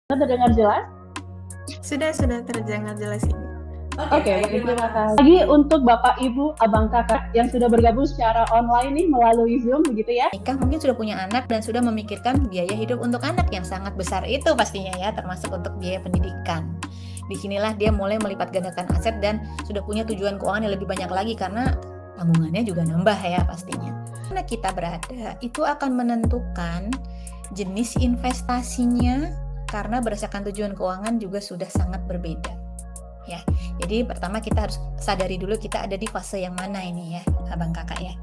Terdengar jelas? Sudah terdengar jelas ini. Oke, terima kasih. Lagi untuk Bapak, Ibu, Abang, Kakak yang sudah bergabung secara online nih melalui Zoom begitu ya? Nikah mungkin sudah punya anak dan sudah memikirkan biaya hidup untuk anak yang sangat besar itu pastinya ya, termasuk untuk biaya pendidikan. Disinilah dia mulai melipat gandakan aset dan sudah punya tujuan keuangan yang lebih banyak lagi karena tabungannya juga nambah ya pastinya. Karena kita berada itu akan menentukan jenis investasinya karena berdasarkan tujuan keuangan juga sudah sangat berbeda. Ya, jadi pertama kita harus sadari dulu kita ada di fase yang mana ini ya, Abang Kakak ya.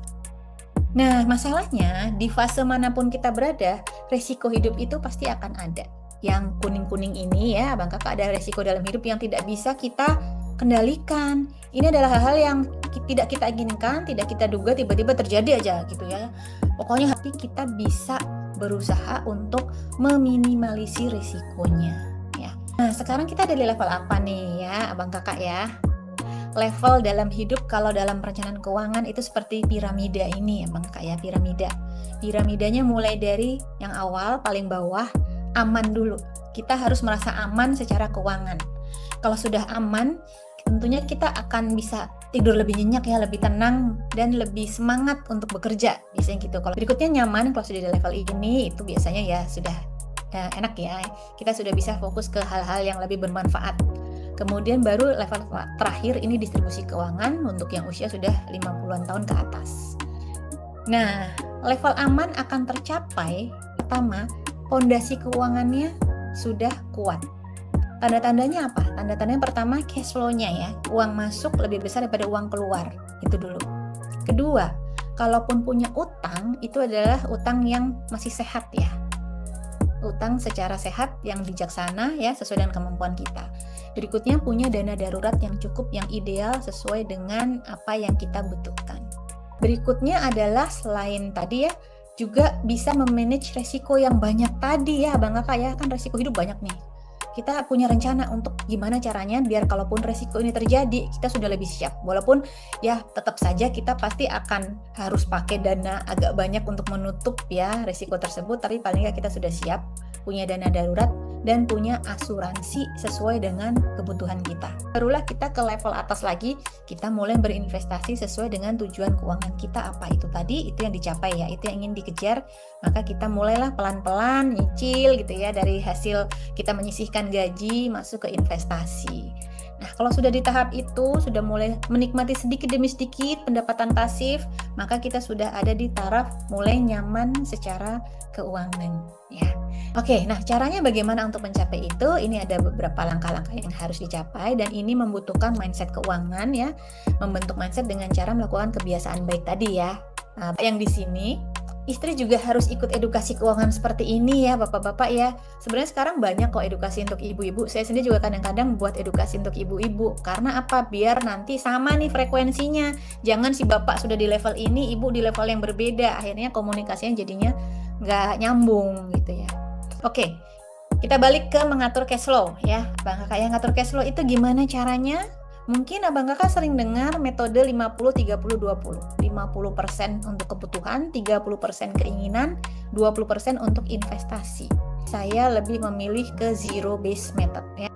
Nah, masalahnya di fase manapun kita berada, resiko hidup itu pasti akan ada. Yang kuning-kuning ini ya, Abang Kakak, ada resiko dalam hidup yang tidak bisa kita kendalikan. Ini adalah hal-hal yang tidak kita inginkan, tidak kita duga, tiba-tiba terjadi aja gitu ya. Pokoknya tapi kita bisa berusaha untuk meminimalisir risikonya ya. Nah, sekarang kita ada di level apa nih ya, Abang Kakak ya? Level dalam hidup kalau dalam perencanaan keuangan itu seperti piramida ini ya Bang, kayak piramidanya mulai dari yang awal paling bawah, aman dulu. Kita harus merasa aman secara keuangan. Kalau sudah aman, tentunya kita akan bisa tidur lebih nyenyak ya, lebih tenang dan lebih semangat untuk bekerja biasanya gitu. Kalau berikutnya nyaman, kalau sudah di level ini itu biasanya ya sudah enak ya, kita sudah bisa fokus ke hal-hal yang lebih bermanfaat. Kemudian baru level terakhir ini distribusi keuangan untuk yang usia sudah 50-an tahun ke atas. Nah, level aman akan tercapai pertama, fondasi keuangannya sudah kuat. Tanda-tandanya apa? Tanda-tandanya pertama cash flow-nya ya, uang masuk lebih besar daripada uang keluar, itu dulu. Kedua, kalaupun punya utang, itu adalah utang yang masih sehat ya. Utang secara sehat yang bijaksana ya, sesuai dengan kemampuan kita. Berikutnya punya dana darurat yang cukup, yang ideal sesuai dengan apa yang kita butuhkan. Berikutnya adalah selain tadi ya, juga bisa memanage resiko yang banyak tadi ya, Bang Kakak ya, kan resiko hidup banyak nih. Kita punya rencana untuk gimana caranya biar kalaupun resiko ini terjadi, kita sudah lebih siap. Walaupun ya tetap saja kita pasti akan harus pakai dana agak banyak untuk menutup ya resiko tersebut, tapi paling nggak kita sudah siap, punya dana darurat, dan punya asuransi sesuai dengan kebutuhan kita. Barulah kita ke level atas lagi, kita mulai berinvestasi sesuai dengan tujuan keuangan kita apa itu tadi, itu yang dicapai ya, itu yang ingin dikejar, maka kita mulailah pelan-pelan nyicil gitu ya, dari hasil kita menyisihkan gaji masuk ke investasi. Nah, kalau sudah di tahap itu, sudah mulai menikmati sedikit demi sedikit pendapatan pasif, maka kita sudah ada di taraf mulai nyaman secara keuangan ya. Oke, nah caranya bagaimana untuk mencapai itu? Ini ada beberapa langkah-langkah yang harus dicapai dan ini membutuhkan mindset keuangan ya. Membentuk mindset dengan cara melakukan kebiasaan baik tadi ya. Nah, yang di sini istri juga harus ikut edukasi keuangan seperti ini ya bapak-bapak ya. Sebenarnya sekarang banyak kok edukasi untuk ibu-ibu. Saya sendiri juga kadang-kadang buat edukasi untuk ibu-ibu. Karena apa? Biar nanti sama nih frekuensinya. Jangan si bapak sudah di level ini, ibu di level yang berbeda. Akhirnya komunikasinya jadinya nggak nyambung gitu ya. Oke, kita balik ke mengatur cash flow ya. Bang Kakak yang ngatur cash flow itu gimana caranya? Mungkin Abang Kakak sering dengar metode 50-30-20. 50% untuk kebutuhan, 30% keinginan, 20% untuk investasi. Saya lebih memilih ke zero based method ya.